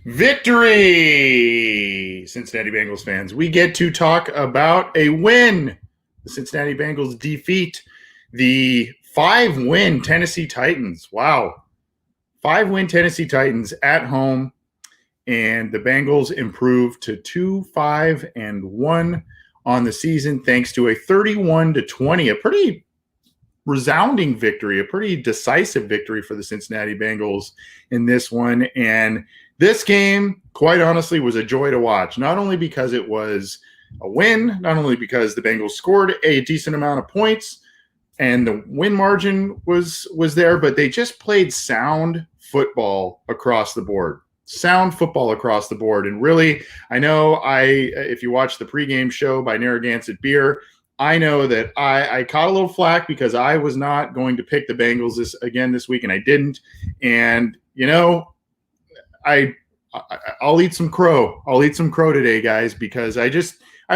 Victory! Cincinnati Bengals fans, we get to talk about a win. The Cincinnati Bengals defeat the 5-win Tennessee Titans. Wow. 5-win Tennessee Titans at home, and the Bengals improved to 2-5-1 on the season thanks to a 31-20, a pretty resounding victory, a pretty decisive victory for the Cincinnati Bengals in this one. And this game, quite honestly, was a joy to watch, not only because it was a win, not only because the Bengals scored a decent amount of points and the win margin was there, but they just played sound football across the board. Sound football across the board. And really, I know if you watch the pregame show by Narragansett Beer, I know that I caught a little flack because I was not going to pick the Bengals this week, and I didn't. And, you know, I'll eat some crow. I'll eat some crow today, guys, because I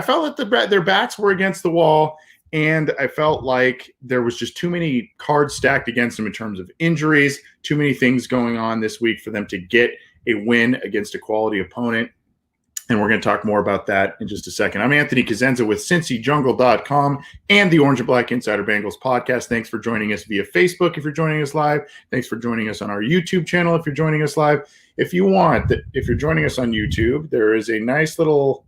felt that their backs were against the wall, and I felt like there was just too many cards stacked against them in terms of injuries, too many things going on this week for them to get a win against a quality opponent. And we're going to talk more about that in just a second. I'm Anthony Cosenza with CincyJungle.com and the Orange and Black Insider Bengals podcast. Thanks for joining us via Facebook if you're joining us live. Thanks for joining us on our YouTube channel if you're joining us live. If you're joining us on YouTube, there is a nice little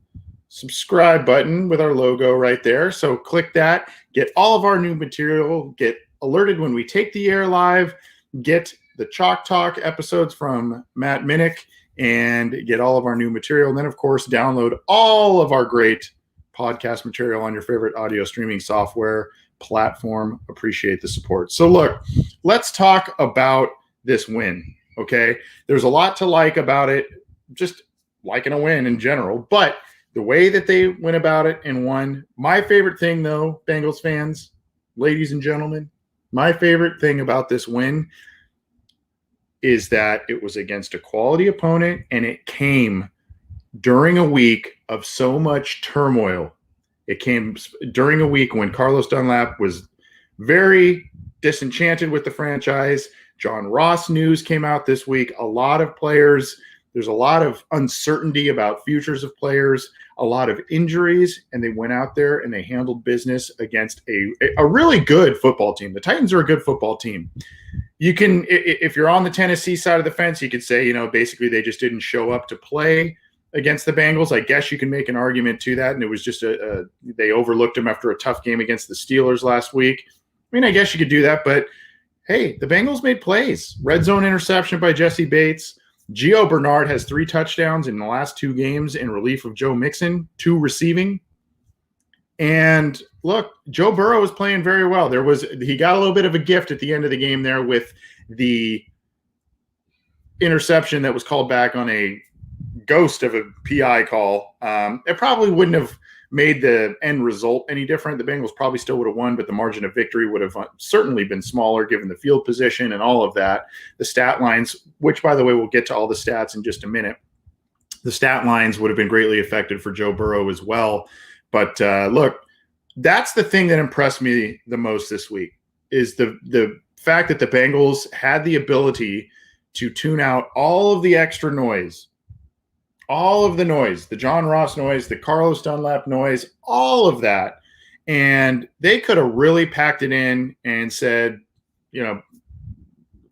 subscribe button with our logo right there. So click that, get all of our new material, get alerted when we take the air live, get the Chalk Talk episodes from Matt Minnick, and get all of our new material. And then, of course, download all of our great podcast material on your favorite audio streaming software platform. Appreciate the support. So, look, let's talk about this win, okay? There's a lot to like about it, just liking a win in general. But the way that they went about it and won, my favorite thing, though, Bengals fans, ladies and gentlemen, my favorite thing about this win is that it was against a quality opponent, and it came during a week of so much turmoil. It came during a week when Carlos Dunlap was very disenchanted with the franchise. John Ross news came out this week. A lot of players, there's a lot of uncertainty about futures of players, a lot of injuries, and they went out there and they handled business against a really good football team. The Titans are a good football team. You can, if you're on the Tennessee side of the fence, you could say, basically they just didn't show up to play against the Bengals. I guess you can make an argument to that, and it was just they overlooked them after a tough game against the Steelers last week. I mean, I guess you could do that, but hey, the Bengals made plays. Red zone interception by Jesse Bates. Gio Bernard has 3 touchdowns in the last 2 games in relief of Joe Mixon, 2 receiving. And look, Joe Burrow was playing very well. He got a little bit of a gift at the end of the game there with the interception that was called back on a ghost of a PI call. It probably wouldn't have made the end result any different. The Bengals probably still would have won, but the margin of victory would have certainly been smaller given the field position and all of that. The stat lines, which, by the way, we'll get to all the stats in just a minute. The stat lines would have been greatly affected for Joe Burrow as well. But look, that's the thing that impressed me the most this week is the fact that the Bengals had the ability to tune out all of the extra noise, all of the noise, the John Ross noise, the Carlos Dunlap noise, all of that. And they could have really packed it in and said,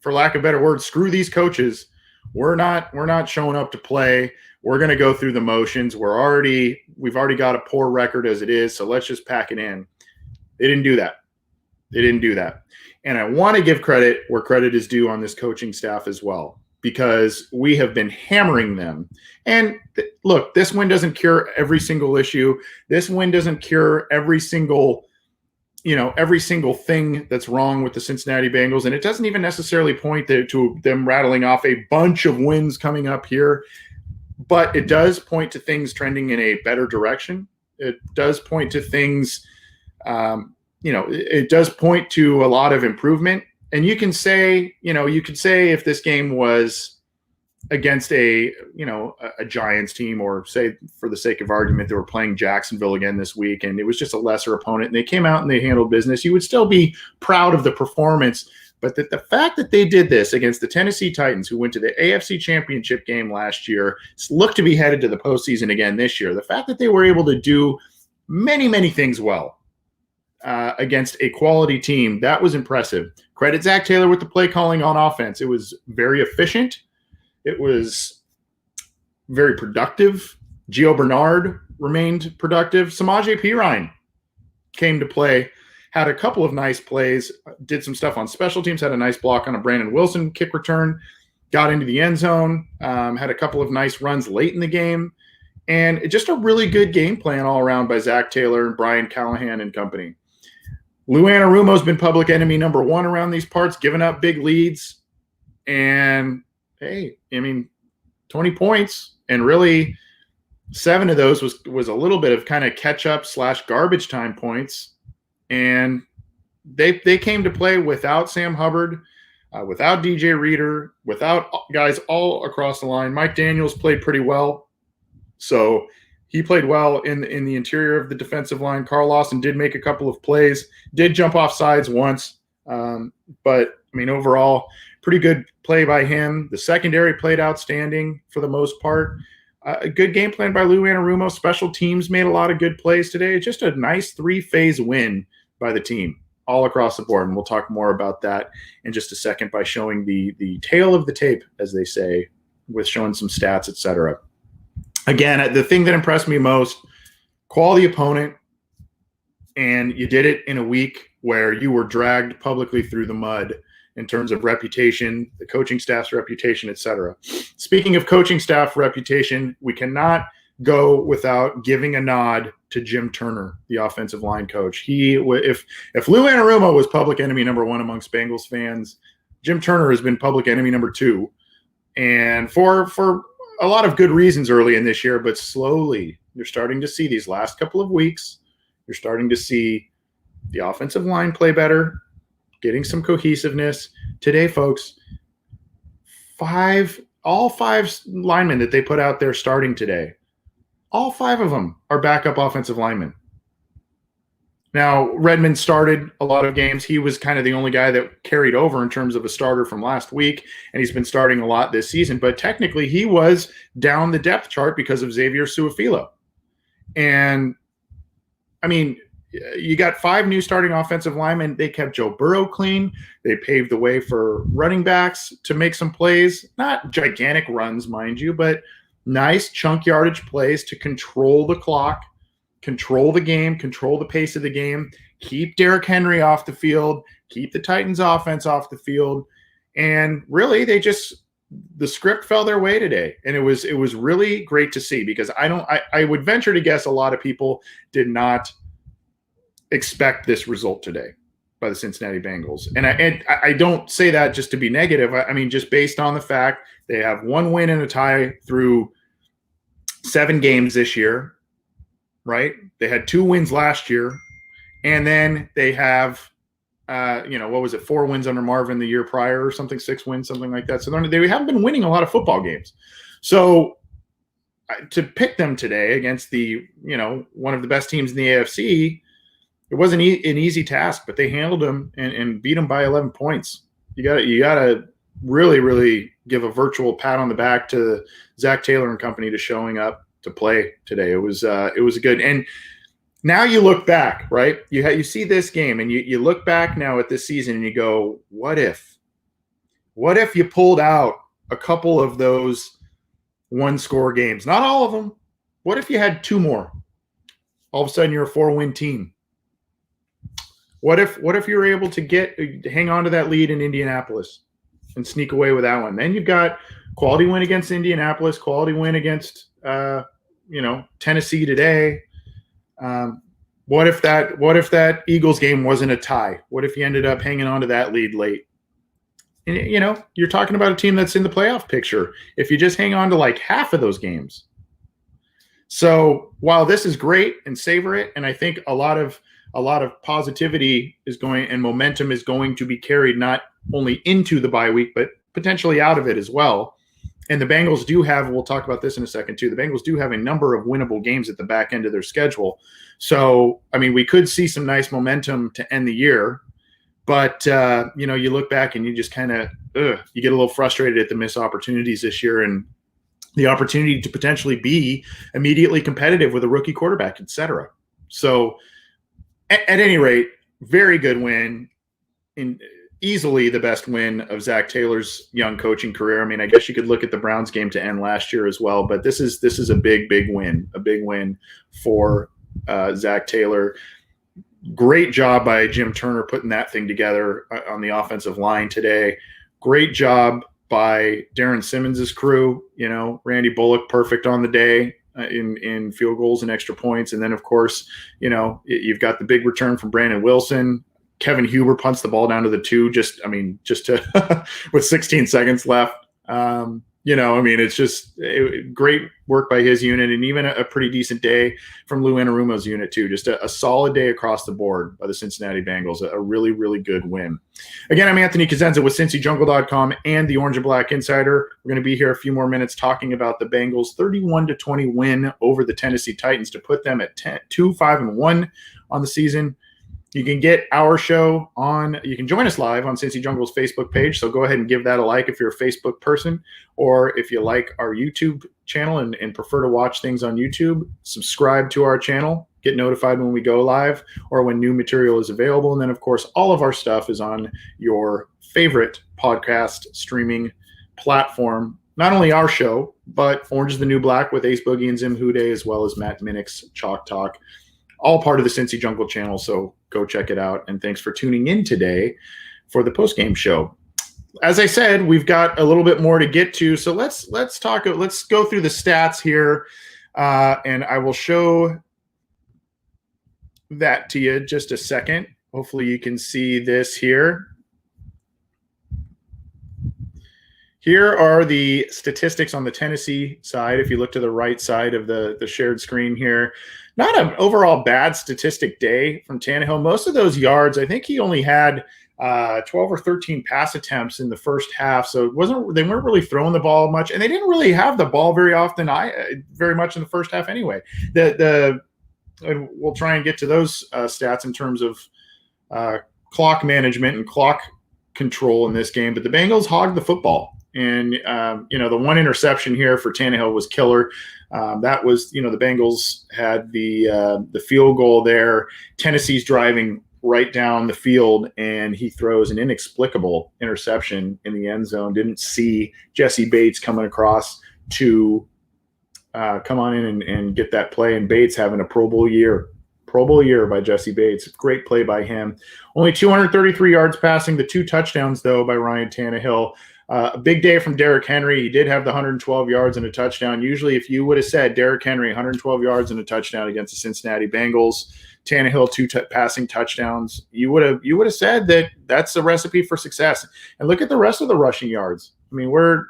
for lack of better words, screw these coaches. We're not showing up to play. We're going to go through the motions. We've already got a poor record as it is, so let's just pack it in. They didn't do that. And I want to give credit where credit is due on this coaching staff as well, because we have been hammering them. And look, this win doesn't cure every single issue. This win doesn't cure every single thing that's wrong with the Cincinnati Bengals. And it doesn't even necessarily point to them rattling off a bunch of wins coming up here. But it does point to things trending in a better direction. It does point to things, it does point to a lot of improvement. And you can say, if this game was against a Giants team, or say for the sake of argument, they were playing Jacksonville again this week and it was just a lesser opponent and they came out and they handled business, you would still be proud of the performance. but that the fact that they did this against the Tennessee Titans, who went to the AFC Championship game last year, look to be headed to the postseason again this year, the fact that they were able to do many, many things well against a quality team, that was impressive. Credit Zach Taylor with the play calling on offense. It was very efficient. It was very productive. Gio Bernard remained productive. Samaje Perine came to play, had a couple of nice plays, did some stuff on special teams, had a nice block on a Brandon Wilson kick return, got into the end zone, had a couple of nice runs late in the game, and just a really good game plan all around by Zach Taylor and Brian Callahan and company. Lou Anarumo's been public enemy number one around these parts, giving up big leads. And, hey, 20 points. And really, 7 of those was a little bit of kind of catch-up / garbage time points. And they came to play without Sam Hubbard, without DJ Reader, without guys all across the line. Mike Daniels played pretty well. So he played well in the interior of the defensive line. Carl Lawson did make a couple of plays, did jump off sides once. But, overall, pretty good play by him. The secondary played outstanding for the most part. A good game plan by Lou Anarumo. Special teams made a lot of good plays today. Just a nice 3-phase win by the team all across the board. And we'll talk more about that in just a second by showing the tail of the tape, as they say, with showing some stats, etc. Again, the thing that impressed me most, quality opponent, and you did it in a week where you were dragged publicly through the mud in terms of reputation, the coaching staff's reputation, etc. Speaking of coaching staff reputation, we cannot go without giving a nod to Jim Turner, the offensive line coach. If Lou Anarumo was public enemy number one amongst Bengals fans, Jim Turner has been public enemy number 2. And for a lot of good reasons early in this year, but slowly you're starting to see these last couple of weeks, you're starting to see the offensive line play better, getting some cohesiveness. Today, folks, all 5 linemen that they put out there starting today, all 5 of them are backup offensive linemen. Now, Redmond started a lot of games. He was kind of the only guy that carried over in terms of a starter from last week, and he's been starting a lot this season. But technically, he was down the depth chart because of Xavier Su'a-Filo. And, you got 5 new starting offensive linemen. They kept Joe Burrow clean. They paved the way for running backs to make some plays. Not gigantic runs, mind you, but nice chunk yardage plays to control the clock, control the game, control the pace of the game, keep Derrick Henry off the field, keep the Titans offense off the field. And really, the script fell their way today. And it was really great to see, because I would venture to guess a lot of people did not expect this result today by the Cincinnati Bengals. And I don't say that just to be negative. Just based on the fact they have 1 win and a tie through 7 games this year. Right? They had 2 wins last year, and then they have, 4 wins under Marvin the year prior or something, 6 wins, something like that. So they haven't been winning a lot of football games. So to pick them today against one of the best teams in the AFC, it wasn't an easy task, but they handled them and beat them by 11 points. You got to really, really give a virtual pat on the back to Zach Taylor and company to showing up to play today. It was good. And now you look back, right? You see this game and you look back now at this season and you go, what if you pulled out a couple of those 1-score games? Not all of them. What if you had 2 more? All of a sudden you're a 4-win team. What if you were able to hang on to that lead in Indianapolis and sneak away with that one? Then you've got quality win against Indianapolis, quality win against Tennessee today. What if that Eagles game wasn't a tie? What if you ended up hanging on to that lead late? And, you're talking about a team that's in the playoff picture if you just hang on to like half of those games. So while this is great and savor it, and I think a lot of positivity is going and momentum is going to be carried not only into the bye week, but potentially out of it as well. And the Bengals do have, we'll talk about this in a second too, the Bengals do have a number of winnable games at the back end of their schedule. So, we could see some nice momentum to end the year. But, you look back and you just kind of, you get a little frustrated at the missed opportunities this year and the opportunity to potentially be immediately competitive with a rookie quarterback, et cetera. So at any rate, very good win, in easily the best win of Zach Taylor's young coaching career. I mean, I guess you could look at the Browns game to end last year as well, but this is a big win for Zach Taylor. Great job by Jim Turner putting that thing together on the offensive line today. Great job by Darren Simmons' crew. Randy Bullock, perfect on the day in field goals and extra points. And then, of course, you've got the big return from Brandon Wilson. Kevin Huber punts the ball down to the 2, just to with 16 seconds left. It's just great work by his unit, and even a pretty decent day from Lou Anarumo's unit too. Just a solid day across the board by the Cincinnati Bengals. A really, really good win. Again, I'm Anthony Cosenza with CincyJungle.com and the Orange and Black Insider. We're going to be here a few more minutes talking about the Bengals' 31-20 win over the Tennessee Titans to put them at 2-5-1 on the season. You can get our show you can join us live on Cincy Jungle's Facebook page. So go ahead and give that a like if you're a Facebook person, or if you like our YouTube channel and prefer to watch things on YouTube, subscribe to our channel, get notified when we go live or when new material is available. And then, of course, all of our stuff is on your favorite podcast streaming platform. Not only our show, but Orange is the New Black with Ace Boogie and Zim Hude, as well as Matt Minnick's Chalk Talk. All part of the Cincy Jungle channel, so go check it out. And thanks for tuning in today for the postgame show. As I said, we've got a little bit more to get to, so let's go through the stats here, and I will show that to you just a second. Hopefully you can see this here. Here are the statistics on the Tennessee side. If you look to the right side of the shared screen here, not an overall bad statistic day from Tannehill. Most of those yards, I think he only had 12 or 13 pass attempts in the first half. So they weren't really throwing the ball much, and they didn't really have the ball very often, very much in the first half anyway. And we'll try and get to those stats in terms of clock management and clock control in this game. But the Bengals hogged the football. And, the one interception here for Tannehill was killer. That was, the Bengals had the field goal there. Tennessee's driving right down the field, and he throws an inexplicable interception in the end zone. Didn't see Jesse Bates coming across to come on in and get that play. And Bates having a Pro Bowl year by Jesse Bates. Great play by him. Only 233 yards passing, the 2 touchdowns, though, by Ryan Tannehill. A big day from Derrick Henry. He did have the 112 yards and a touchdown. Usually, if you would have said Derrick Henry, 112 yards and a touchdown against the Cincinnati Bengals, Tannehill 2 passing touchdowns, you would have said that that's a recipe for success. And look at the rest of the rushing yards. I mean, we're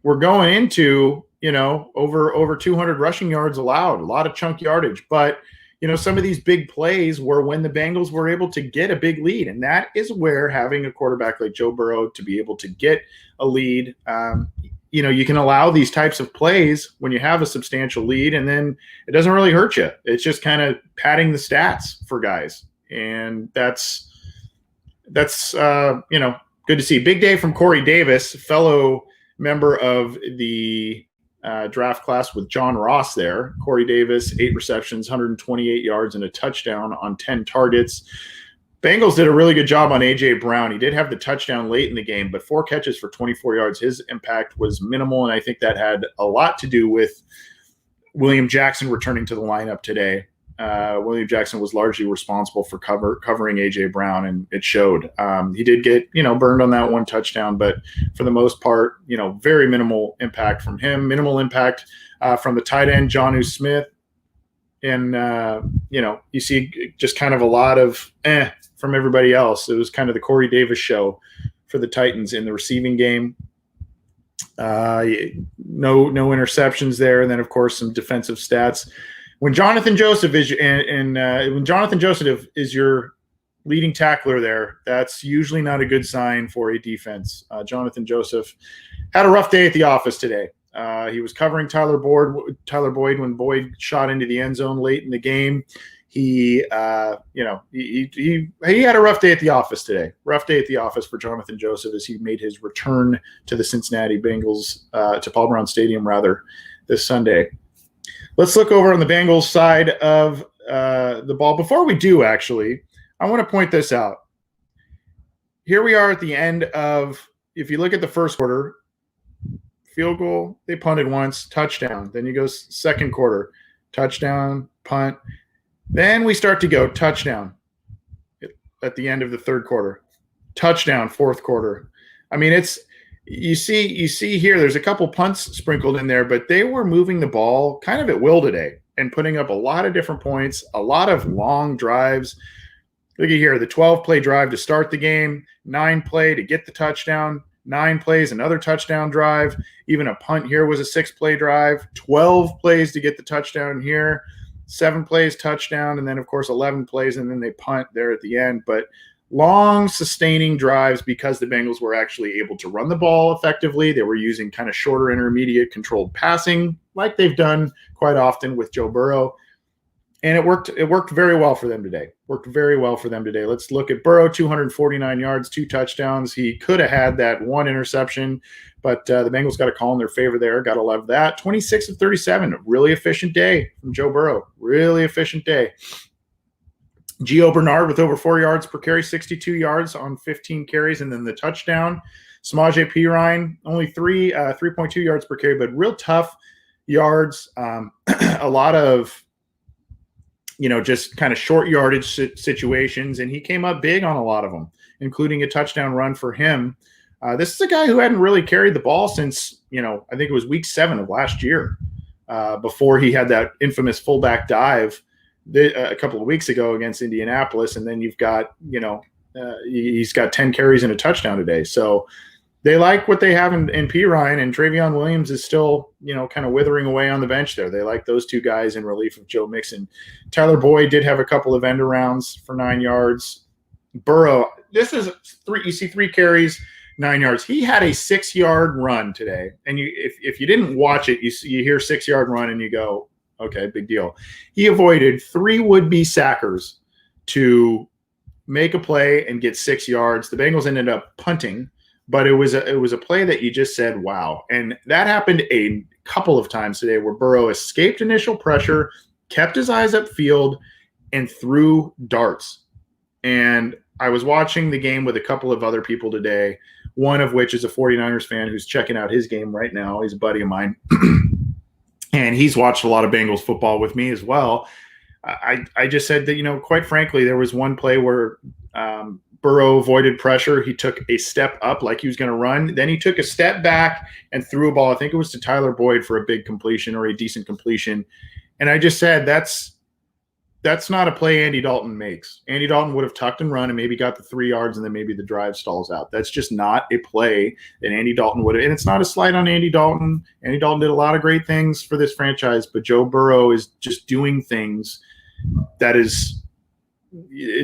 going into over 200 rushing yards allowed, a lot of chunk yardage, but some of these big plays were when the Bengals were able to get a big lead. And that is where having a quarterback like Joe Burrow to be able to get a lead, you can allow these types of plays when you have a substantial lead, and then it doesn't really hurt you. It's just kind of padding the stats for guys. And that's good to see. Big day from Corey Davis, fellow member of the draft class with John Ross there. Corey Davis, 8 receptions, 128 yards, and a touchdown on 10 targets. Bengals did a really good job on A.J. Brown. He did have the touchdown late in the game, but 4 catches for 24 yards. His impact was minimal, and I think that had a lot to do with William Jackson returning to the lineup today. William Jackson was largely responsible for covering A.J. Brown, and it showed. He did get, burned on that 1 touchdown, but for the most part, very minimal impact from him. Minimal impact from the tight end, Jonnu Smith. And, you see just kind of a lot of from everybody else. It was kind of the Corey Davis show for the Titans in the receiving game. No interceptions there. And then, of course, some defensive stats. When Jonathan Joseph is your leading tackler there, that's usually not a good sign for a defense. Jonathan Joseph had a rough day at the office today. He was covering Tyler Boyd when Boyd shot into the end zone late in the game. he had a rough day at the office today. Rough day at the office for Jonathan Joseph as he made his return to the Cincinnati Bengals, to Paul Brown Stadium rather, this Sunday. Let's look over on the Bengals side of the ball. Before we do, actually, I want to point this out. Here we are at the end of, if you look at the first quarter, field goal, they punted once, touchdown. Then you go second quarter, touchdown, punt. Then we start to go touchdown at the end of the third quarter, touchdown, fourth quarter. I mean, you see here, there's a couple punts sprinkled in there, but they were moving the ball kind of at will today and putting up a lot of different points, a lot of long drives. Look at here, the 12-play drive to start the game, 9-play to get the touchdown, 9 plays, another touchdown drive. Even a punt here was a 6-play drive, 12 plays to get the touchdown here, 7 plays, touchdown, and then, of course, 11 plays, and then they punt there at the end. But long, sustaining drives because the Bengals were actually able to run the ball effectively. They were using kind of shorter, intermediate, controlled passing like they've done quite often with Joe Burrow. And it worked very well for them today. Let's look at Burrow, 249 yards, 2 touchdowns. He could have had that 1 interception, but the Bengals got a call in their favor there. Got to love that. 26 of 37. Really efficient day from Joe Burrow. Really efficient day. Gio Bernard with over 4 yards per carry, 62 yards on 15 carries, and then the touchdown. Samaje Perine, only 3.2 yards per carry, but real tough yards. A lot of just kind of short yardage situations, and he came up big on a lot of them, including a touchdown run for him. This is a guy who hadn't really carried the ball since, I think it was week 7 of last year, before he had that infamous fullback dive a couple of weeks ago against Indianapolis. And then you've got, he's got 10 carries and a touchdown today. So they like what they have in P. Ryan, and Travion Williams is still, kind of withering away on the bench there. They like those 2 guys in relief of Joe Mixon. Tyler Boyd did have a couple of end arounds for 9 yards. Burrow, this is 3. You see 3 carries, 9 yards. He had a 6-yard run today, and if you didn't watch it, you hear 6-yard run and you go, okay, big deal. He avoided 3 would-be sackers to make a play and get 6 yards. The Bengals ended up punting, but it was a play that you just said, wow. And that happened a couple of times today where Burrow escaped initial pressure, kept his eyes upfield, and threw darts. And I was watching the game with a couple of other people today, one of which is a 49ers fan who's checking out his game right now. He's a buddy of mine. And he's watched a lot of Bengals football with me as well. I just said that, quite frankly, there was one play where Burrow avoided pressure. He took a step up like he was going to run. Then he took a step back and threw a ball. I think it was to Tyler Boyd for a big completion or a decent completion. And I just said, that's not a play Andy Dalton makes. Andy Dalton would have tucked and run and maybe got the 3 yards, and then maybe the drive stalls out. That's just not a play that Andy Dalton would have. And it's not a slight on Andy Dalton. Andy Dalton did a lot of great things for this franchise, but Joe Burrow is just doing things that it's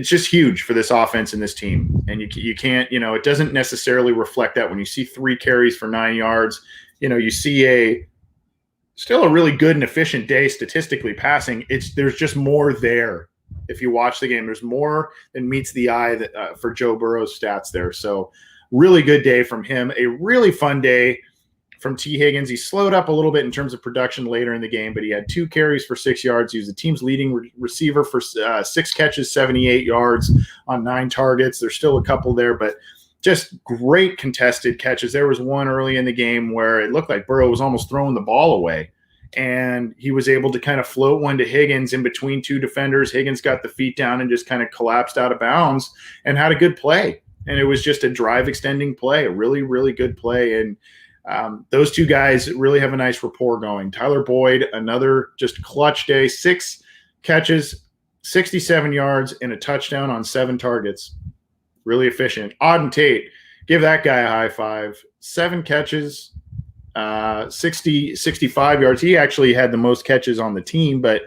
just huge for this offense and this team. And you can't, it doesn't necessarily reflect that when you see 3 carries for 9 yards. You see still a really good and efficient day statistically passing. There's just more there. If you watch the game, there's more than meets the eye for Joe Burrow's stats there. So really good day from him. A really fun day from T. Higgins. He slowed up a little bit in terms of production later in the game, but he had 2 carries for 6 yards. He was the team's leading receiver for 6 catches, 78 yards on 9 targets. There's still a couple there, but just great contested catches. There was one early in the game where it looked like Burrow was almost throwing the ball away, and he was able to kind of float one to Higgins in between 2 defenders. Higgins got the feet down and just kind of collapsed out of bounds and had a good play. And it was just a drive extending play, a really, really good play. And those 2 guys really have a nice rapport going. Tyler Boyd, another just clutch day, 6 catches, 67 yards, and a touchdown on 7 targets. Really efficient. Auden Tate, give that guy a high five. 7 catches, 65 yards. He actually had the most catches on the team, but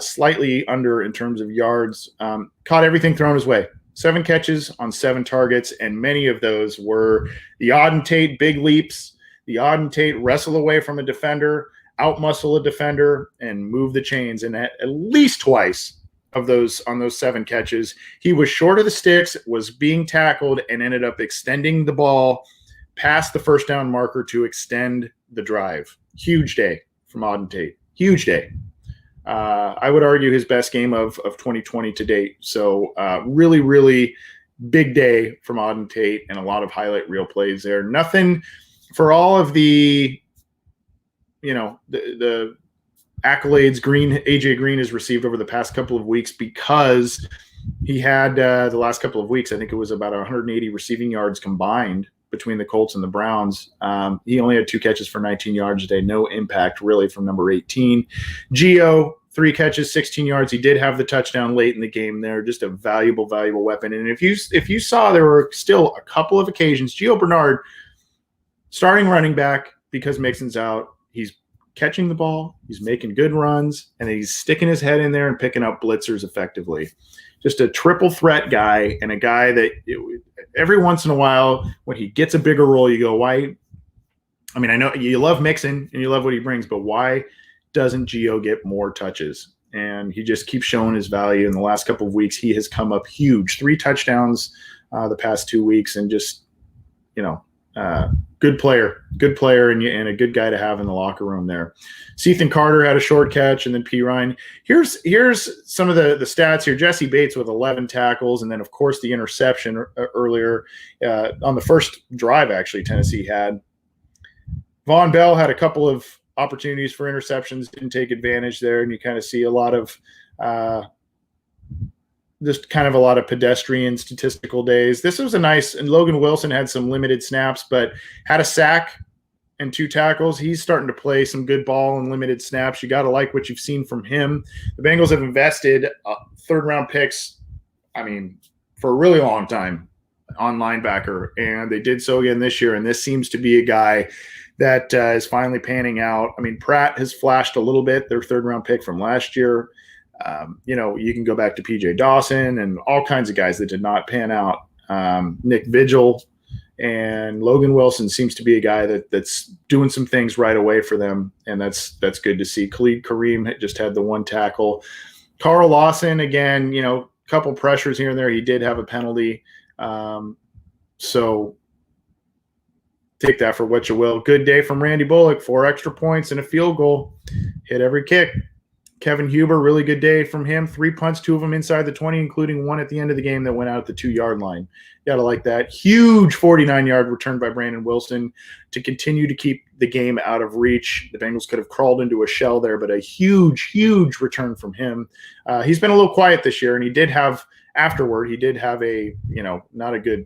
slightly under in terms of yards. Caught everything thrown his way. 7 catches on 7 targets, and many of those were the Auden Tate big leaps, the Auden Tate wrestle away from a defender, out-muscle a defender, and move the chains. And at least twice of those on those 7 catches. He was short of the sticks, was being tackled, and ended up extending the ball past the first down marker to extend the drive. Huge day from Auden Tate. Huge day. I would argue his best game of 2020 to date. So really, really big day from Auden Tate, and a lot of highlight reel plays there. Nothing for all of the, the accolades AJ Green has received over the past couple of weeks, because he had the last couple of weeks, I think it was about 180 receiving yards combined between the Colts and the Browns. He only had 2 catches for 19 yards today. No impact really from number 18. Gio, 3 catches, 16 yards. He did have the touchdown late in the game there. Just a valuable weapon. And if you saw, there were still a couple of occasions, Gio Bernard, starting running back because Mixon's out, he's catching the ball, he's making good runs, and he's sticking his head in there and picking up blitzers effectively. Just a triple threat guy, and a guy that every once in a while, when he gets a bigger role, you go, why? I mean, I know you love Mixon and you love what he brings, but why doesn't Gio get more touches? And he just keeps showing his value. In the last couple of weeks, he has come up huge. 3 touchdowns the past 2 weeks, and just, good player, and a good guy to have in the locker room there. Ethan Carter had a short catch, and then P. Ryan. Here's some of the stats here. Jesse Bates with 11 tackles, and then, of course, the interception earlier on the first drive, actually, Tennessee had. Von Bell had a couple of opportunities for interceptions, didn't take advantage there, and you kind of see a lot of just kind of a lot of pedestrian statistical days. This was a nice, and Logan Wilson had some limited snaps, but had a sack and 2 tackles. He's starting to play some good ball in limited snaps. You got to like what you've seen from him. The Bengals have invested 3rd-round picks, for a really long time on linebacker, and they did so again this year, and this seems to be a guy that is finally panning out. Pratt has flashed a little bit, their 3rd-round pick from last year. You can go back to PJ Dawson and all kinds of guys that did not pan out. Nick Vigil and Logan Wilson seems to be a guy that's doing some things right away for them, and that's good to see. Khalid Kareem just had the 1 tackle. Carl Lawson, again, a couple pressures here and there. He did have a penalty. So take that for what you will. Good day from Randy Bullock, 4 extra points and a field goal. Hit every kick. Kevin Huber, really good day from him. 3 punts, 2 of them inside the 20, including 1 at the end of the game that went out at the 2-yard line. You got to like that. Huge 49-yard return by Brandon Wilson to continue to keep the game out of reach. The Bengals could have crawled into a shell there, but a huge, huge return from him. He's been a little quiet this year, and he did have a, not a good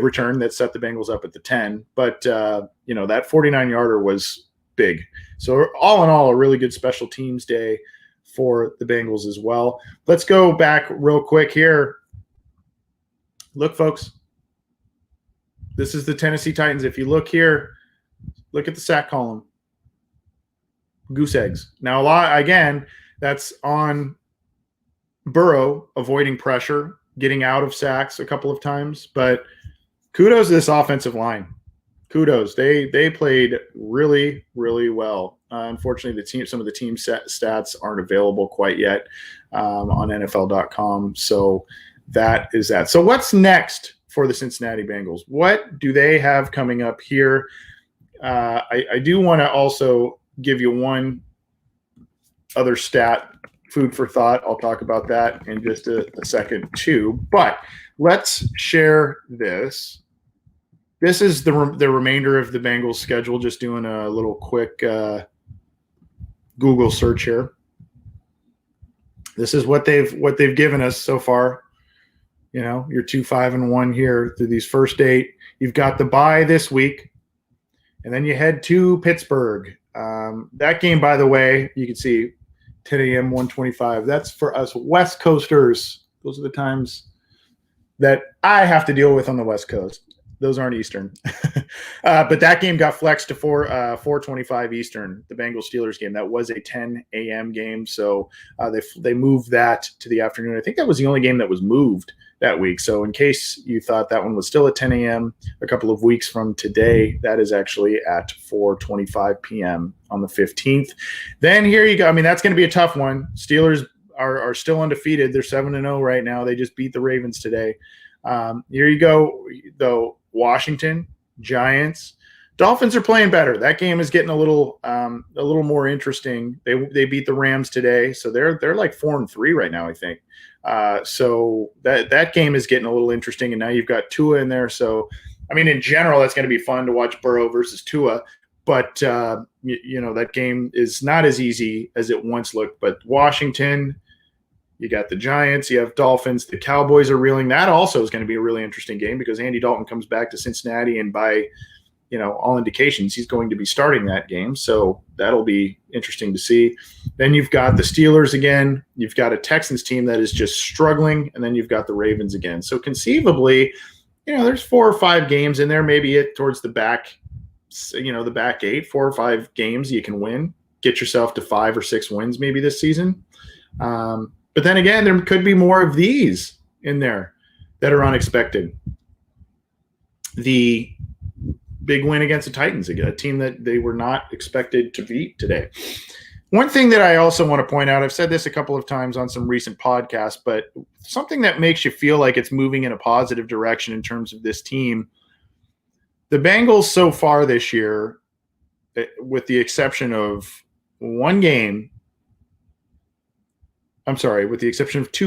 return that set the Bengals up at the 10. But, that 49-yarder was big. So all in all, a really good special teams day for the Bengals as well. Let's go back real quick here. Look, folks, this is the Tennessee Titans. If you look here, look at the sack column. Goose eggs. Now, that's on Burrow avoiding pressure, getting out of sacks a couple of times, but kudos to this offensive line. Kudos. They played really, really well. Unfortunately, some of the team stats aren't available quite yet on NFL.com. So that is that. So what's next for the Cincinnati Bengals? What do they have coming up here? I do want to also give you one other stat, food for thought. I'll talk about that in just a second too. But let's share this. This is the remainder of the Bengals schedule. Just doing a little quick Google search here. This is what they've given us so far. You're 2-5-1 here through these first 8. You've got the bye this week, and then you head to Pittsburgh. That game, by the way, you can see 10 a.m. 125. That's for us West Coasters. Those are the times that I have to deal with on the West Coast. Those aren't Eastern. But that game got flexed to 4:25 Eastern, the Bengals-Steelers game. That was a 10 a.m. game, so they moved that to the afternoon. I think that was the only game that was moved that week. So in case you thought that one was still at 10 a.m. a couple of weeks from today, that is actually at 4:25 p.m. on the 15th. Then here you go. That's going to be a tough one. Steelers are still undefeated. They're 7-0 right now. They just beat the Ravens today. Here you go, though. Washington, Giants, Dolphins are playing better. That game is getting a little more interesting. They beat the Rams today, so they're like 4-3 right now, I think. So that game is getting a little interesting, and now you've got Tua in there. So, I mean, in general, that's going to be fun to watch Burrow versus Tua. But that game is not as easy as it once looked. But Washington, you got the Giants, you have Dolphins, the Cowboys are reeling. That also is going to be a really interesting game because Andy Dalton comes back to Cincinnati, and by all indications, he's going to be starting that game. So that'll be interesting to see. Then you've got the Steelers again. You've got a Texans team that is just struggling, and then you've got the Ravens again. So conceivably, there's 4 or 5 games in there, maybe towards the back. The back 8, 4 or 5 games you can win, get yourself to 5 or 6 wins maybe this season. But then again, there could be more of these in there that are unexpected. The big win against the Titans, a team that they were not expected to beat today. One thing that I also want to point out, I've said this a couple of times on some recent podcasts, but something that makes you feel like it's moving in a positive direction in terms of this team. The Bengals so far this year, with the exception of 2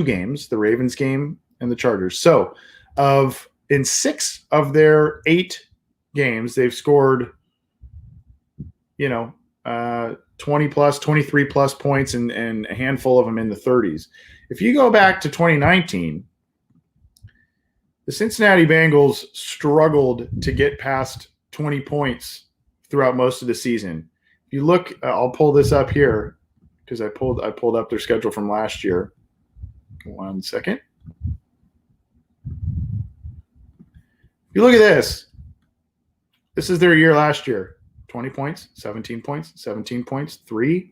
games, the Ravens game and the Chargers. So in 6 of their 8 games, they've scored, 20 plus, 23 plus points and a handful of them in the 30s. If you go back to 2019, the Cincinnati Bengals struggled to get past 20 points throughout most of the season. If you look, I'll pull this up here because I pulled up their schedule from last year. 1 second. If you look at this is their year last year. 20 points, 17 points, 17 points, 3.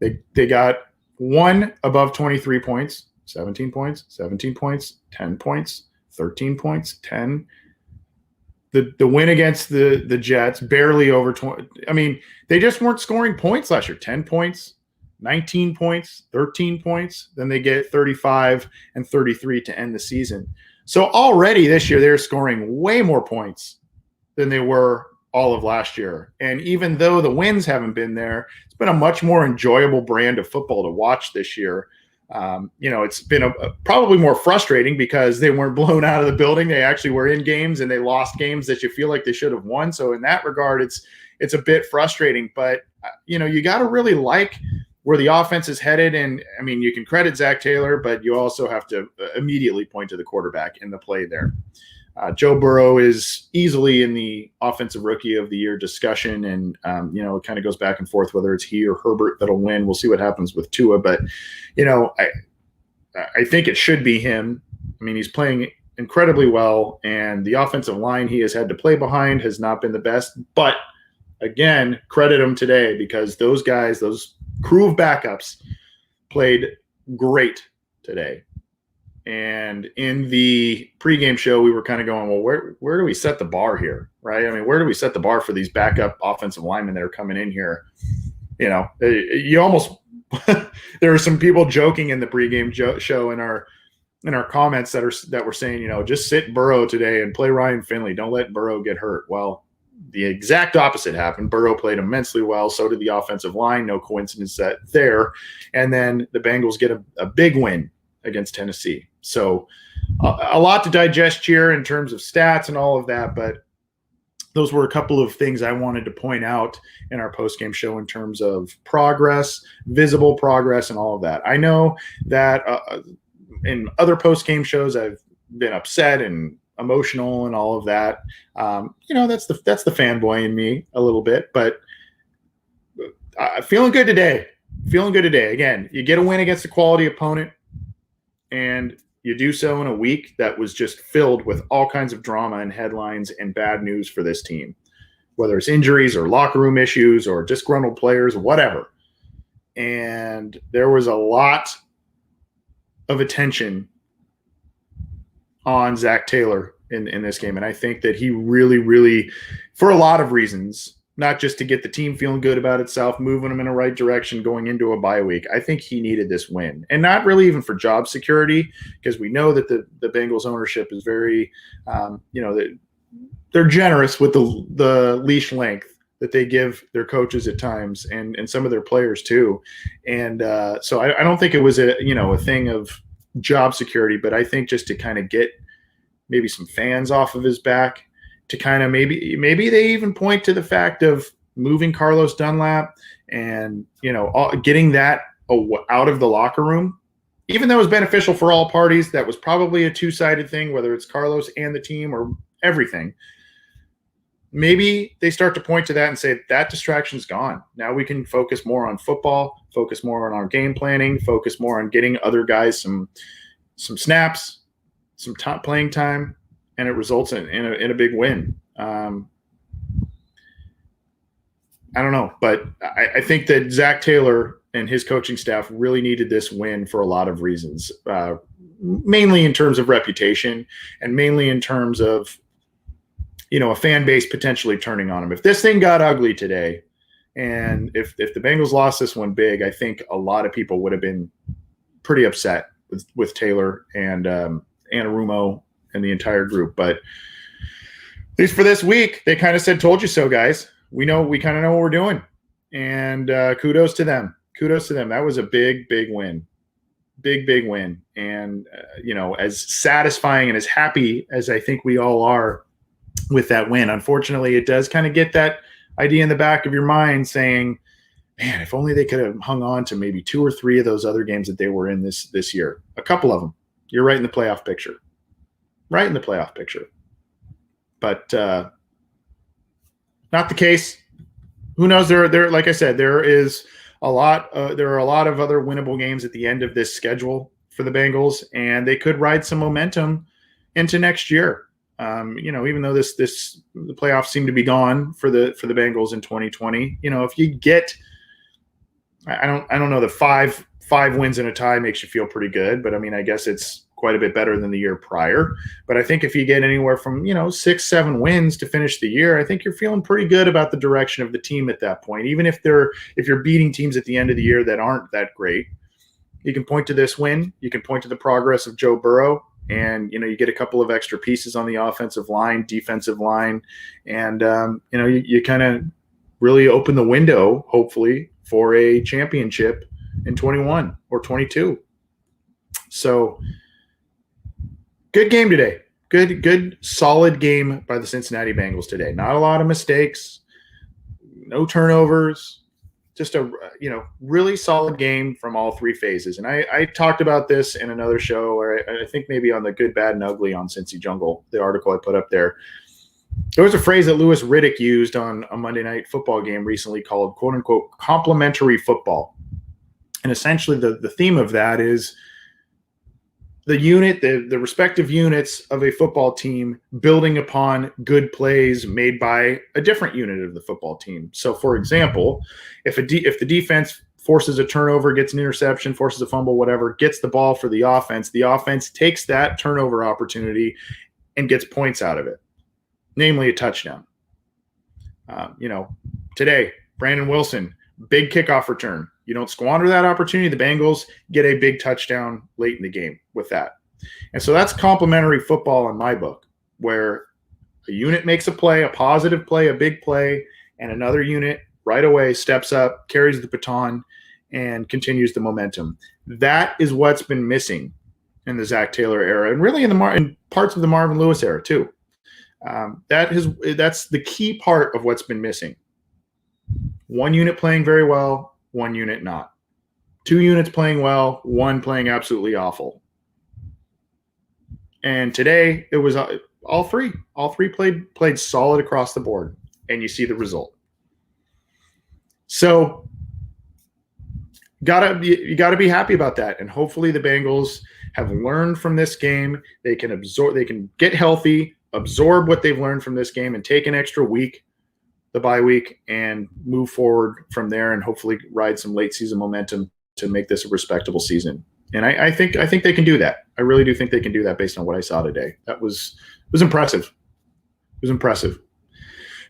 They got 1 above 23 points, 17 points, 17 points, 10 points, 13 points, 10. The win against the Jets, barely over 20. I mean, they just weren't scoring points last year. 10 points, 19 points, 13 points. Then they get 35 and 33 to end the season. So already this year, they're scoring way more points than they were all of last year. And even though the wins haven't been there, it's been a much more enjoyable brand of football to watch this year. It's been probably more frustrating because they weren't blown out of the building. They actually were in games and they lost games that you feel like they should have won. So in that regard, it's a bit frustrating. But, you got to really like where the offense is headed. And, I mean, you can credit Zach Taylor, but you also have to immediately point to the quarterback in the play there. Joe Burrow is easily in the offensive rookie of the year discussion. And, it kind of goes back and forth whether it's he or Herbert that'll win. We'll see what happens with Tua. But, I think it should be him. I mean, he's playing incredibly well. And the offensive line he has had to play behind has not been the best. But, again, credit him today because those guys, those crew of backups, played great today. And in the pregame show, we were kind of going, well, where do we set the bar here, right? I mean, where do we set the bar for these backup offensive linemen that are coming in here? You almost there are some people joking in the pregame show in our comments that were saying, just sit Burrow today and play Ryan Finley. Don't let Burrow get hurt. Well, the exact opposite happened. Burrow played immensely well. So did the offensive line. No coincidence that there. And then the Bengals get a big win against Tennessee. So a lot to digest here in terms of stats and all of that, but those were a couple of things I wanted to point out in our postgame show in terms of progress, visible progress, and all of that. I know that in other postgame shows I've been upset and emotional and all of that. That's the fanboy in me a little bit, but feeling good today. Again, you get a win against a quality opponent, and you do so in a week that was just filled with all kinds of drama and headlines and bad news for this team, whether it's injuries or locker room issues or disgruntled players, whatever. And there was a lot of attention on Zach Taylor in this game. And I think that he really, really, for a lot of reasons, not just to get the team feeling good about itself, moving them in the right direction going into a bye week. I think he needed this win, and not really even for job security, because we know that the Bengals ownership is very, they're generous with the leash length that they give their coaches at times, and some of their players too. And so I don't think it was a thing of job security, but I think just to kind of get maybe some fans off of his back, to kind of maybe they even point to the fact of moving Carlos Dunlap and getting that out of the locker room, even though it was beneficial for all parties. That was probably a two-sided thing, whether it's Carlos and the team or everything. Maybe they start to point to that and say that distraction's gone. Now we can focus more on football, focus more on our game planning, focus more on getting other guys some snaps, some top playing time, and it results in a big win. I don't know, but I think that Zach Taylor and his coaching staff really needed this win for a lot of reasons, mainly in terms of reputation and mainly in terms of a fan base potentially turning on him. If this thing got ugly today, and if the Bengals lost this one big, I think a lot of people would have been pretty upset with Taylor and Anarumo and the entire group. But at least for this week, they kind of said, "Told you so, guys. We kind of know what we're doing." And kudos to them. Kudos to them. That was a big win. Big win. And, as satisfying and as happy as I think we all are with that win, unfortunately, it does kind of get that idea in the back of your mind saying, man, if only they could have hung on to maybe 2 or 3 of those other games that they were in this year. A couple of them. You're right in the playoff picture. Right in the playoff picture. But not the case. Who knows? There, like I said, there are a lot of other winnable games at the end of this schedule for the Bengals, and they could ride some momentum into next year. Even though the playoffs seem to be gone for the Bengals in 2020, if you get, I don't know, the five wins and a tie makes you feel pretty good, but I mean, I guess it's quite a bit better than the year prior. But I think if you get anywhere from 6-7 wins to finish the year, I think you're feeling pretty good about the direction of the team at that point. Even if you're beating teams at the end of the year that aren't that great, you can point to this win. You can point to the progress of Joe Burrow. And, you get a couple of extra pieces on the offensive line, defensive line. And, you kind of really open the window, hopefully, for a championship in 21 or 22. So good game today. Good, solid game by the Cincinnati Bengals today. Not a lot of mistakes, no turnovers. Just a really solid game from all 3 phases. And I talked about this in another show, or I think maybe on the Good, Bad, and Ugly on Cincy Jungle, the article I put up there. There was a phrase that Louis Riddick used on a Monday Night Football game recently called, quote unquote, complementary football. And essentially the theme of that is the respective units of a football team building upon good plays made by a different unit of the football team. So, for example, if the defense forces a turnover, gets an interception, forces a fumble, whatever, gets the ball for the offense takes that turnover opportunity and gets points out of it, namely a touchdown. Today, Brandon Wilson, big kickoff return. You don't squander that opportunity. The Bengals get a big touchdown late in the game with that. And so that's complementary football in my book, where a unit makes a play, a positive play, a big play, and another unit right away steps up, carries the baton, and continues the momentum. That is what's been missing in the Zach Taylor era, and really in parts of the Marvin Lewis era too. That's the key part of what's been missing. One unit playing very well, one unit not. 2 units playing well, one playing absolutely awful. And today it was all 3. All 3 played solid across the board, and you see the result. So you gotta be happy about that, and hopefully the Bengals have learned from this game. They can get healthy, absorb what they've learned from this game, and take an extra week, the bye week, and move forward from there, and hopefully ride some late season momentum to make this a respectable season. And I think they can do that. I really do think they can do that based on what I saw today. It was impressive. It was impressive.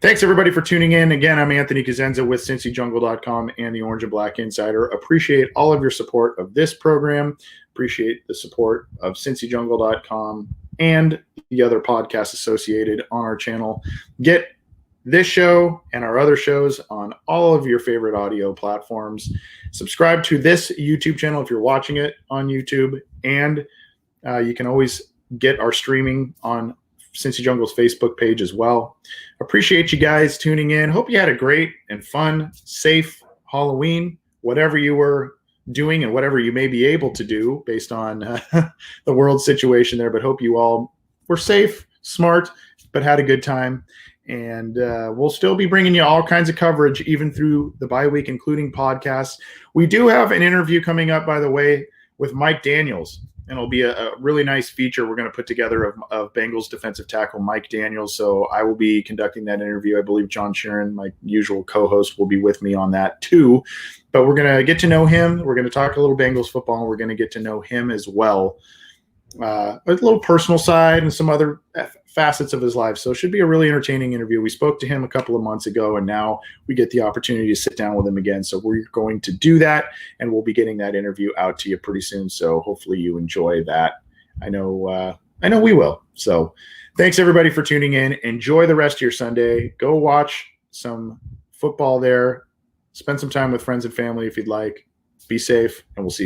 Thanks, everybody, for tuning in. Again, I'm Anthony Cosenza with CincyJungle.com and the Orange and Black Insider. Appreciate all of your support of this program. Appreciate the support of CincyJungle.com and the other podcasts associated on our channel. Get this show and our other shows on all of your favorite audio platforms. Subscribe to this YouTube channel if you're watching it on YouTube, and you can always get our streaming on Cincy Jungle's Facebook page as well. Appreciate you guys tuning in. Hope you had a great and fun, safe Halloween, whatever you were doing and whatever you may be able to do based on the world situation there. But hope you all were safe, smart, but had a good time. And we'll still be bringing you all kinds of coverage even through the bye week, including podcasts. We do have an interview coming up, by the way, with Mike Daniels. And it'll be a really nice feature we're going to put together of Bengals defensive tackle Mike Daniels. So I will be conducting that interview. I believe John Sheeran, my usual co-host, will be with me on that too. But we're going to get to know him. We're going to talk a little Bengals football, and we're going to get to know him as well. A little personal side and some other facets of his life. So it should be a really entertaining interview. We spoke to him a couple of months ago, and now we get the opportunity to sit down with him again. So we're going to do that, and we'll be getting that interview out to you pretty soon. So hopefully you enjoy that. I know we will. So thanks everybody for tuning in. Enjoy the rest of your Sunday. Go watch some football there. Spend some time with friends and family if you'd like. Be safe, and we'll see you.